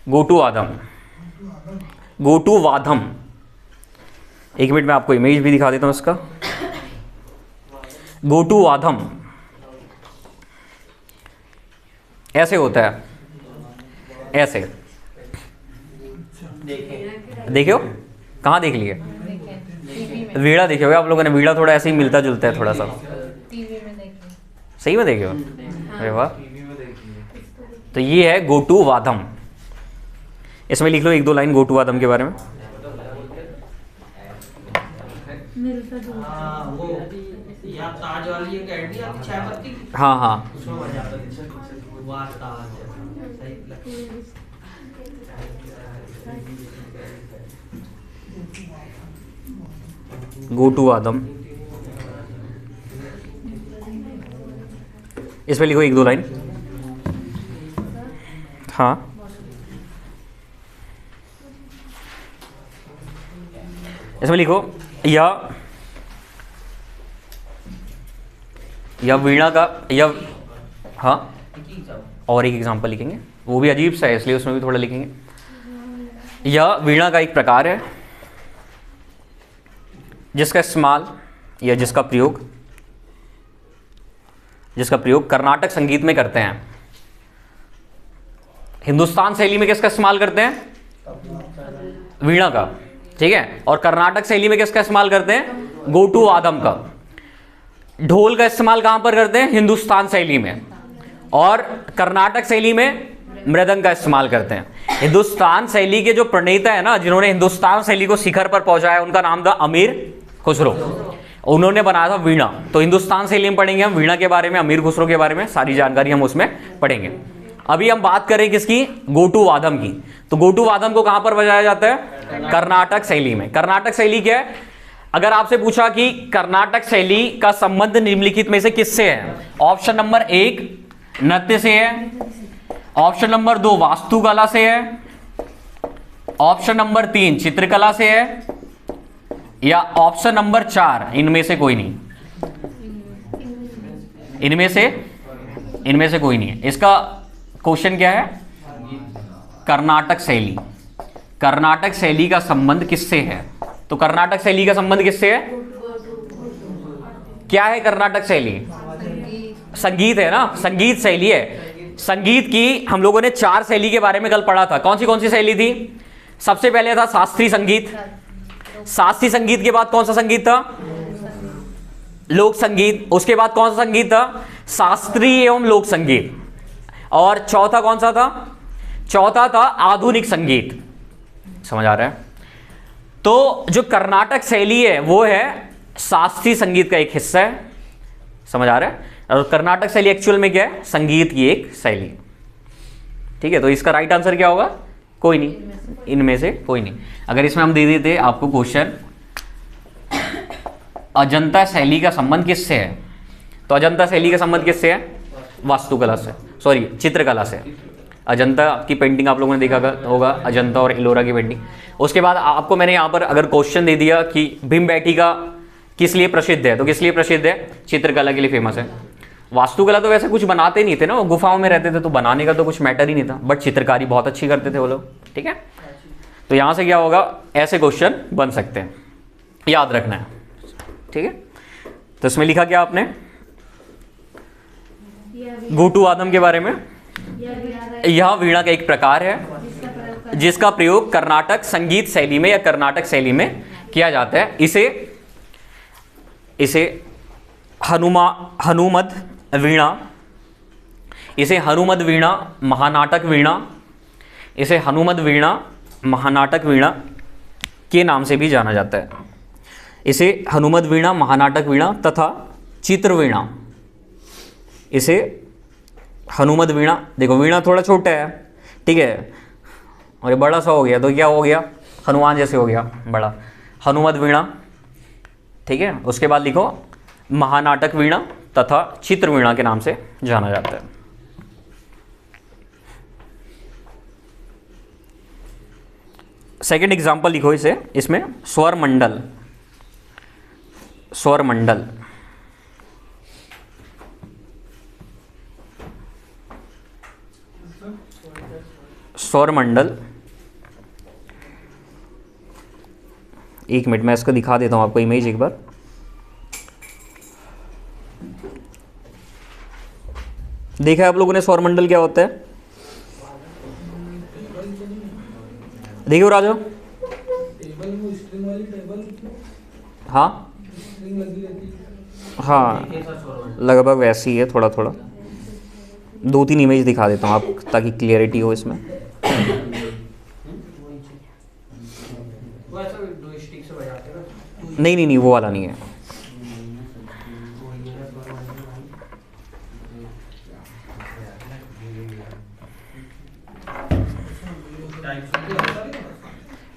गोटू वादम, गोटू वादम। एक मिनट में आपको इमेज भी दिखा देता हूं इसका। गोटू वादम ऐसे होता है, ऐसे देखियो। कहाँ देख लिए? वीणा देखे होगा आप लोगों ने। वीणा थोड़ा ऐसे ही मिलता जुलता है थोड़ा सा। सही में देखे हो? अरे वाह। तो ये है गोटू वादम। इसमें लिख लो एक दो लाइन गोटू वादम के बारे में। वो या ताज वाली एक ऐड नहीं आती चाय पत्ती की? हाँ हाँ। उसमें बजा देते हैं। वाह ताज सही। गोटू वादम। इसमें लिखो एक दो लाइन। हाँ इसमें लिखो या वीणा का, या हाँ और एक एग्जांपल लिखेंगे, वो भी अजीब सा है इसलिए उसमें भी थोड़ा लिखेंगे। यह वीणा का एक प्रकार है जिसका इस्तेमाल या जिसका प्रयोग कर्नाटक संगीत में करते हैं। हिंदुस्तान शैली में किसका इस्तेमाल करते हैं? वीणा का, ठीक है। और कर्नाटक शैली में किसका इस्तेमाल करते हैं? गोटू वादम का। ढोल का इस्तेमाल कहां पर करते हैं? हिंदुस्तान शैली में। और कर्नाटक शैली में मृदंग का इस्तेमाल करते हैं। हिंदुस्तान शैली के जो प्रणेता है ना, जिन्होंने हिंदुस्तान शैली को शिखर पर पहुंचाया, उनका नाम था अमीर खुसरो। उन्होंने बनाया था वीणा। तो हिंदुस्तान शैली में पढ़ेंगे हम वीणा के बारे में, अमीर खुसरो के बारे में सारी जानकारी हम उसमें पढ़ेंगे। अभी हम बात करें किसकी? गोटू वादम की। तो गोटू वादम को कहां पर बजाया जाता है? कर्नाटक शैली में। कर्नाटक शैली क्या है? अगर आपसे पूछा कि कर्नाटक शैली का संबंध निम्नलिखित में से किससे है? ऑप्शन नंबर 1 नृत्य से है, ऑप्शन नंबर 2 वास्तुकला से है, ऑप्शन नंबर 3 चित्रकला से है या ऑप्शन नंबर 4 इनमें से कोई नहीं? इनमें से कोई नहीं है। इसका क्वेश्चन क्या है? कर्नाटक शैली। कर्नाटक शैली का संबंध किससे है? तो कर्नाटक शैली का संबंध किससे है? क्या है कर्नाटक शैली? संगीत है ना, संगीत शैली है। संगीत की हम लोगों ने 4 शैली के बारे में कल पढ़ा था। कौन सी शैली थी? सबसे पहले था शास्त्रीय संगीत। शास्त्रीय संगीत के बाद कौन सा संगीत था? लोक संगीत। उसके बाद कौन सा संगीत था? शास्त्रीय एवं लोक संगीत। और चौथा कौन सा था? चौथा था आधुनिक संगीत। समझ आ रहा है? तो जो कर्नाटक शैली है वो है शास्त्रीय संगीत का एक हिस्सा है। समझ आ रहा है? और कर्नाटक शैली एक्चुअल में क्या है? संगीत की एक शैली। ठीक है, तो इसका राइट आंसर क्या होगा? कोई नहीं, इनमें से कोई नहीं। अगर इसमें हम दे देते आपको क्वेश्चन अजंता शैली का संबंध किससे है, तो अजंता शैली का संबंध किससे है? वास्तुकला से, सॉरी चित्रकला से। अजंता की पेंटिंग आप लोगों ने देखा होगा, अजंता और एलोरा की पेंटिंग। उसके बाद आपको मैंने यहाँ पर अगर क्वेश्चन दे दिया कि भीमबेटका किस लिए प्रसिद्ध है, तो किस लिए प्रसिद्ध है? चित्रकला के लिए फेमस है। वास्तुकला तो वैसे कुछ बनाते नहीं थे ना, वो गुफाओं में रहते थे, तो बनाने का तो कुछ मैटर ही नहीं था, बट चित्रकारी बहुत अच्छी करते थे वो लोग। ठीक है, तो यहाँ से क्या होगा? ऐसे क्वेश्चन बन सकते हैं, याद रखना है। ठीक है, तो इसमें लिखा क्या आपने? गुटू वादम के बारे में। यह वीणा का एक प्रकार है जिसका प्रयोग कर्नाटक संगीत शैली में या कर्नाटक शैली में किया जाता है। इसे हनुमद वीणा, इसे हनुमद वीणा, महानाटक वीणा, इसे हनुमद वीणा, महानाटक वीणा के नाम से भी जाना जाता है। इसे हनुमद वीणा, महानाटक वीणा तथा चित्र वीणा, इसे हनुमद वीणा। देखो वीणा थोड़ा छोटा है, ठीक है, और ये बड़ा सा हो गया तो क्या हो गया? हनुमान जैसे हो गया बड़ा, हनुमद वीणा। ठीक है, उसके बाद लिखो महानाटक वीणा तथा चित्र वीणा के नाम से जाना जाता है। सेकंड एग्जांपल लिखो इसे, इसमें स्वर मंडल। स्वर मंडल, स्वर मंडल। एक मिनट मैं इसको दिखा देता हूं आपको इमेज एक बार। देखा है आप लोगों ने स्वर मंडल क्या होता है? देखियो राजा। हाँ हाँ, लगभग वैसी है, थोड़ा थोड़ा। 2-3 इमेज दिखा देता हूँ आप ताकि क्लियरिटी हो इसमें। नहीं, वो वाला नहीं है।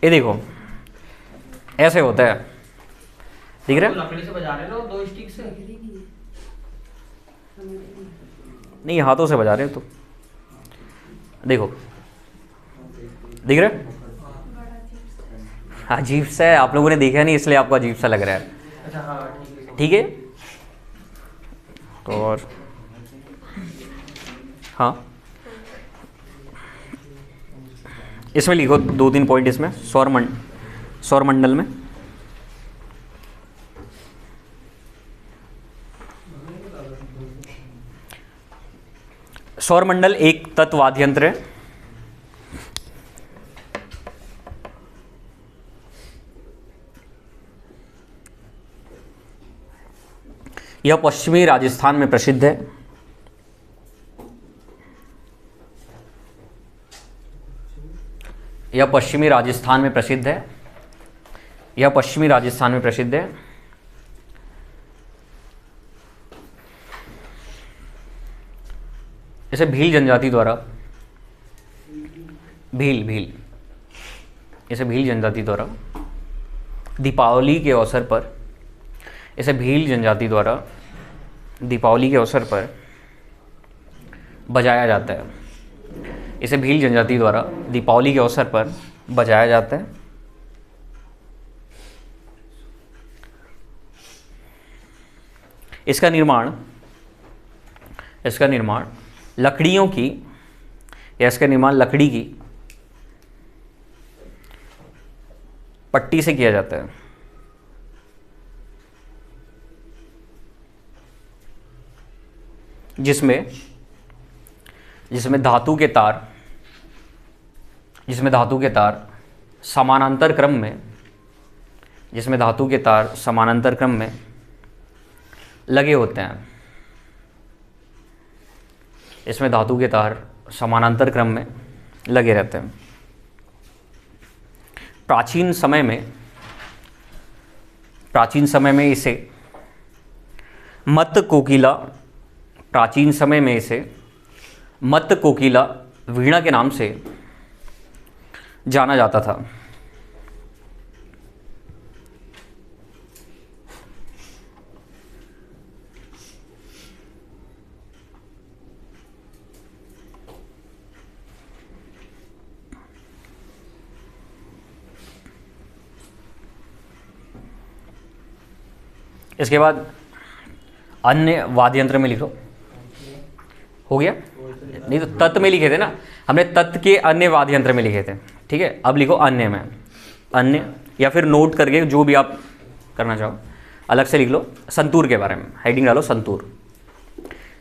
ये देखो ऐसे होता है, दिख रहा है? लकड़ी से बजा रहे हो 2 स्टिक से? नहीं, हाथों से बजा रहे हो। तो देखो, दिख रहा है? अजीब सा है, आप लोगों ने देखा नहीं इसलिए आपको अजीब सा लग रहा है। अच्छा हाँ, ठीक है। और हाँ, इसमें लिखो 2-3 पॉइंट इसमें सौर मंडल में। सौर मंडल एक तत्व वाद्य यंत्र है। यह पश्चिमी राजस्थान में प्रसिद्ध है। यह पश्चिमी राजस्थान में प्रसिद्ध है। यह पश्चिमी राजस्थान में प्रसिद्ध है। इसे भील जनजाति द्वारा इसे भील जनजाति द्वारा दीपावली के अवसर पर बजाया जाता है। इसे भील जनजाति द्वारा दीपावली के अवसर पर बजाया जाता है। इसका निर्माण लकड़ियों की, या इसका निर्माण लकड़ी की पट्टी से किया जाता है, जिसमें धातु के तार समानांतर क्रम में लगे होते हैं। इसमें धातु के तार समानांतर क्रम में लगे रहते हैं। प्राचीन समय में इसे मत्त कोकिला वीणा के नाम से जाना जाता था। इसके बाद अन्य वाद्य यंत्र में लिखो। हो गया? नहीं तो तत् में लिखे थे ना, हमने तत् के अन्य वाद्य यंत्र में लिखे थे। ठीक है, अब लिखो अन्य में, अन्य, या फिर नोट करके जो भी आप करना चाहो अलग से लिख लो। संतूर के बारे में हेडिंग डालो, संतूर।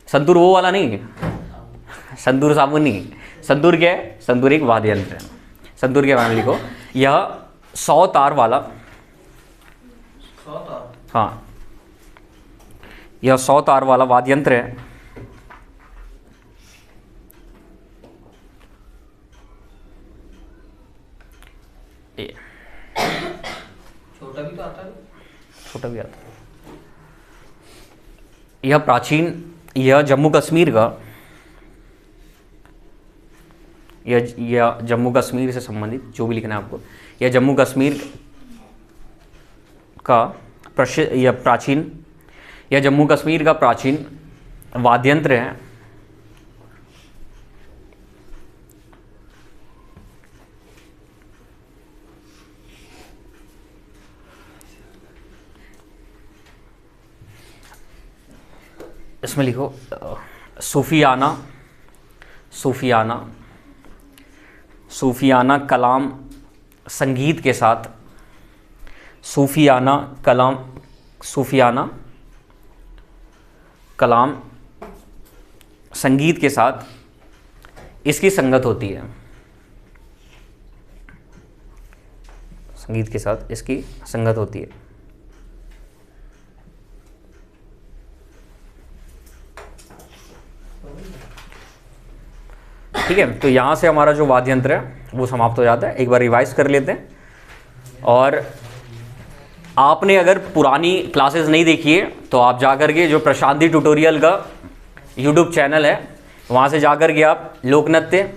संतूर वो वाला नहीं, संतूर साबुन नहीं। संतूर क्या है? संतूर एक वाद्य यंत्र है। संतूर के बारे में लिखो, यह 100 तार वाला, हाँ, यह 100 तार वाला वाद्य यंत्र है। छोटा भी तो आता है। छोटा भी आता है। यह जम्मू कश्मीर का, यह जम्मू कश्मीर से संबंधित जो भी लिखना है आपको, यह जम्मू कश्मीर का प्राचीन वाद्य यंत्र है। इसमें लिखो सूफियाना कलाम संगीत के साथ, सूफियाना कलाम संगीत के साथ इसकी संगत होती है। संगीत के साथ इसकी संगत होती है। ठीक है, तो यहाँ से हमारा जो वाद्य यंत्र है वो समाप्त हो जाता है। एक बार रिवाइज कर लेते हैं। और आपने अगर पुरानी क्लासेस नहीं देखी है तो आप जाकर के जो प्रशांति ट्यूटोरियल का यूट्यूब चैनल है वहाँ से जाकर के आप लोक नृत्य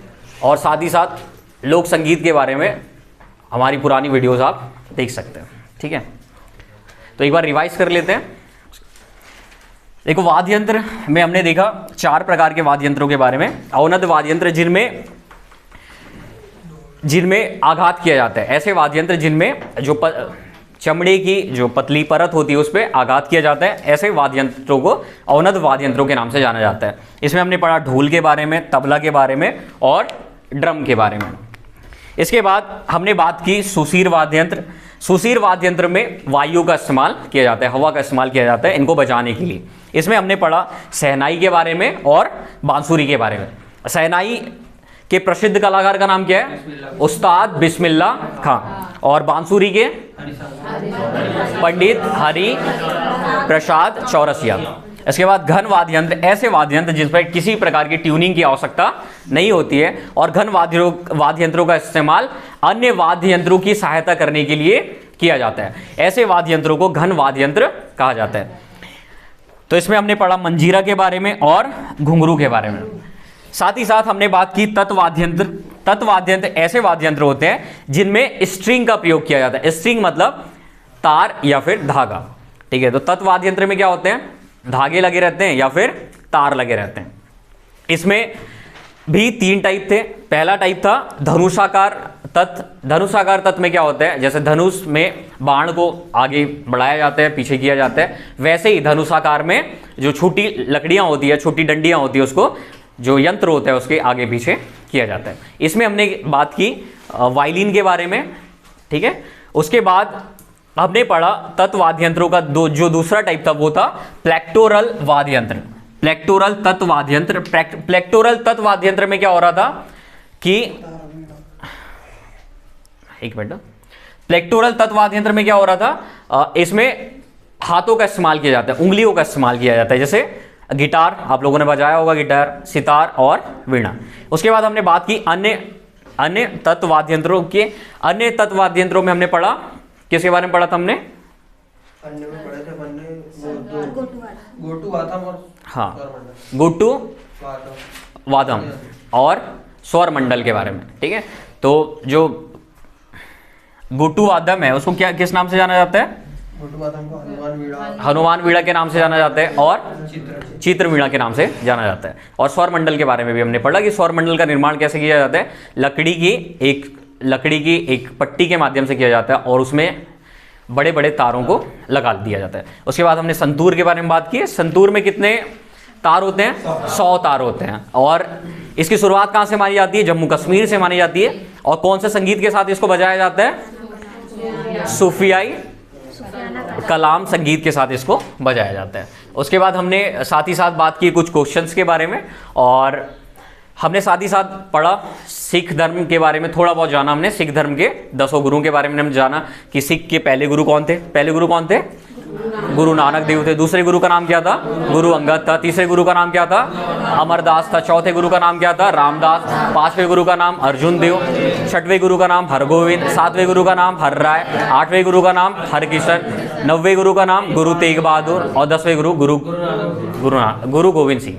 और साथ ही साथ लोक संगीत के बारे में हमारी पुरानी वीडियोस आप देख सकते हैं। ठीक है, तो एक बार रिवाइज कर लेते हैं। देखो, वाद्य यंत्र में हमने देखा 4 प्रकार के वाद्य यंत्रों के बारे में। अवनद वाद्य यंत्र जिनमें आघात किया जाता है, ऐसे वाद्य यंत्र जिनमें जो चमड़े की जो पतली परत होती है उस पर आघात किया जाता है, ऐसे वाद्य यंत्रों को अवनद वाद्य यंत्रों के नाम से जाना जाता है। इसमें हमने पढ़ा ढोल के बारे में, तबला के बारे में और ड्रम के बारे में। इसके बाद हमने बात की सुशीर वाद्य यंत्र। सुशीर वाद्य यंत्र में वायु का इस्तेमाल किया जाता है, हवा का इस्तेमाल किया जाता है इनको बजाने के लिए। इसमें हमने पढ़ा शहनाई के बारे में और बांसुरी के बारे में। शहनाई के प्रसिद्ध कलाकार का नाम क्या है? उस्ताद बिस्मिल्लाह खां। और बांसुरी के पंडित हरि प्रसाद चौरसिया। इसके बाद घन वाद्य यंत्र, ऐसे वाद्य यंत्र जिस पर किसी प्रकार की ट्यूनिंग की आवश्यकता नहीं होती है और घन वाद्य यंत्रों का इस्तेमाल अन्य वाद्य यंत्रों की सहायता करने के लिए किया जाता है। ऐसे वाद्य यंत्रों को घन वाद्य यंत्र कहा जाता है। तो इसमें हमने पढ़ा मंजीरा के बारे में और घुंघरू के बारे में। साथ ही साथ हमने बात की तत्वाद्य यंत्र। तत्वाद्य यंत्र ऐसे वाद्य यंत्र होते हैं जिनमें स्ट्रिंग का प्रयोग किया जाता है। स्ट्रिंग मतलब तार या फिर धागा। ठीक है, तो तत्वाद्य यंत्र में क्या होते हैं? धागे लगे रहते हैं या फिर तार लगे रहते हैं। इसमें भी 3 टाइप थे। पहला टाइप था धनुषाकार तत् धनुषाकार तत् में क्या होता है, जैसे धनुष में बाण को आगे बढ़ाया जाता है, पीछे किया जाता है, वैसे ही धनुषाकार में जो छोटी लकड़ियां होती है, छोटी डंडियां होती है, उसको जो यंत्र होता है उसके आगे पीछे किया जाता है। इसमें हमने बात की वायलिन के बारे में, ठीक है। उसके बाद हमने पढ़ा तत्वाद्य यंत्रों का जो दूसरा टाइप था वो था प्लेक्टोरल वाद्य यंत्र। प्लेक्टोरल तत्वाद्य यंत्र, प्लेक्टोरल तत्वाद्य यंत्र में क्या हो रहा था कि एक मिनट, प्लेक्टोरल तत्वाद्य यंत्र में क्या हो रहा था, इसमें हाथों का इस्तेमाल किया जाता है, उंगलियों का इस्तेमाल किया जाता है, जैसे गिटार आप लोगों ने बजाया होगा, गिटार, सितार और वीणा। उसके बाद हमने बात की अन्य तत्वाद्य यंत्रों के। अन्य तत्वाद्य यंत्रों में हमने पढ़ा, किसके बारे में पढ़ा था हमने? अन्य में पढ़े थे अन्य गोटू वादम और हाँ, स्वरमंडल। गोटू वादम वादम और स्वर मंडल के बारे में, ठीक है। तो जो गोटू वादम है उसको क्या किस नाम से जाना जाता है? गोटू वादम को हनुमान वीणा के नाम से जाना जाता है और चित्र वीणा के नाम से जाना जाता है। और स्वर मंडल के बारे में भी हमने पढ़ा कि स्वर मंडल का निर्माण कैसे किया जाता है, लकड़ी की एक पट्टी के माध्यम से किया जाता है और उसमें बड़े बड़े तारों को लगा दिया जाता है। उसके बाद हमने संतूर के बारे में बात की। संतूर में कितने तार होते हैं? 100 तार होते हैं। और इसकी शुरुआत कहाँ से मानी जाती है? जम्मू कश्मीर से मानी जाती है। और कौन से संगीत के साथ इसको बजाया जाता है? सूफियाई कलाम संगीत के साथ इसको बजाया जाता है। उसके बाद हमने साथ ही साथ बात की कुछ क्वेश्चंस के बारे में, और हमने साथ ही साथ पढ़ा सिख धर्म के बारे में, थोड़ा बहुत जाना हमने। सिख धर्म के 10 गुरुओं के बारे में हमने जाना कि सिख के पहले गुरु कौन थे। पहले गुरु कौन थे? गुरु नानक देव थे। दूसरे गुरु का नाम क्या था? गुरु अंगद था। तीसरे गुरु का नाम क्या था? अमरदास था। चौथे गुरु का नाम क्या था? रामदास। पांचवें गुरु का नाम अर्जुन देव। छठवें गुरु का नाम हरगोविंद। सातवें गुरु का नाम हरराय। आठवें गुरु का नाम हरकिशन। 9वें गुरु का नाम गुरु तेग बहादुर। और 10वें गुरु गुरु गोविंद सिंह।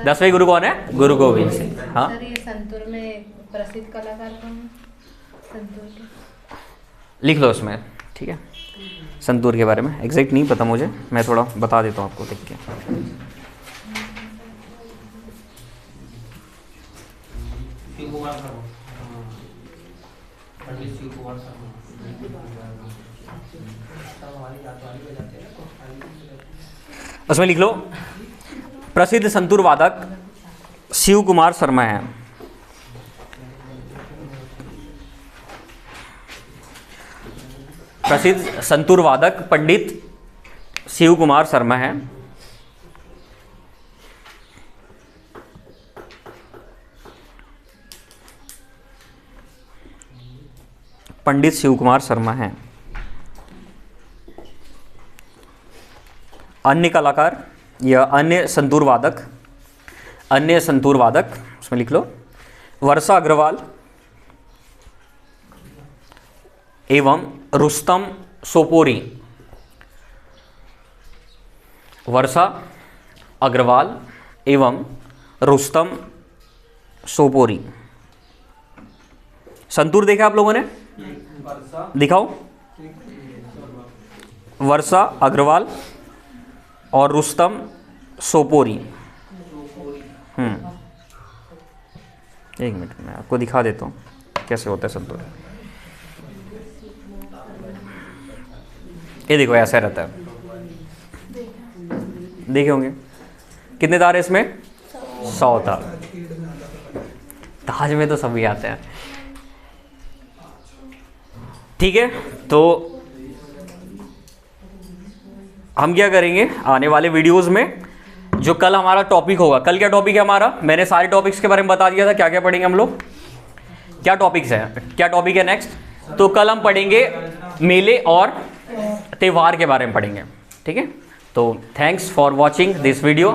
10वें गुरु कौन है? गुरु गोविंद सिंह। हाँ, सर ये संतूर में प्रसिद्ध कलाकार कौन है? संतूर के लिख लो उसमें, ठीक है। संतूर के बारे में एग्जैक्ट नहीं पता मुझे, मैं थोड़ा बता देता हूँ आपको देख के। शिव कुमार शर्मा, पंडित शिव कुमार शर्मा। उसमें लिख लो प्रसिद्ध संतूर वादक शिव कुमार शर्मा हैं। प्रसिद्ध संतूर वादक पंडित शिव कुमार शर्मा हैं। पंडित शिव कुमार शर्मा हैं। अन्य कलाकार या अन्य संतूर वादक उसमें लिख लो वर्षा अग्रवाल एवं रुस्तम सोपोरी। वर्षा अग्रवाल एवं रुस्तम सोपोरी। संतूर देखा आप लोगों ने? दिखाओ। वर्षा अग्रवाल और रुस्तम सोपोरी। एक मिनट मैं आपको दिखा देता हूँ कैसे होता है संतूर। ये देखो ऐसा रहता है, देखे होंगे। कितने तार है इसमें? 100 तार। ताज में तो सभी आते हैं, ठीक है। तो हम क्या करेंगे आने वाले वीडियोस में, जो कल हमारा टॉपिक होगा। कल क्या टॉपिक है हमारा? मैंने सारे टॉपिक्स के बारे में बता दिया था। क्या क्या पढ़ेंगे हम लोग, क्या टॉपिक्स है, क्या टॉपिक है नेक्स्ट। तो कल हम पढ़ेंगे मेले और त्यौहार के बारे में पढ़ेंगे, ठीक है। तो thanks for watching this video.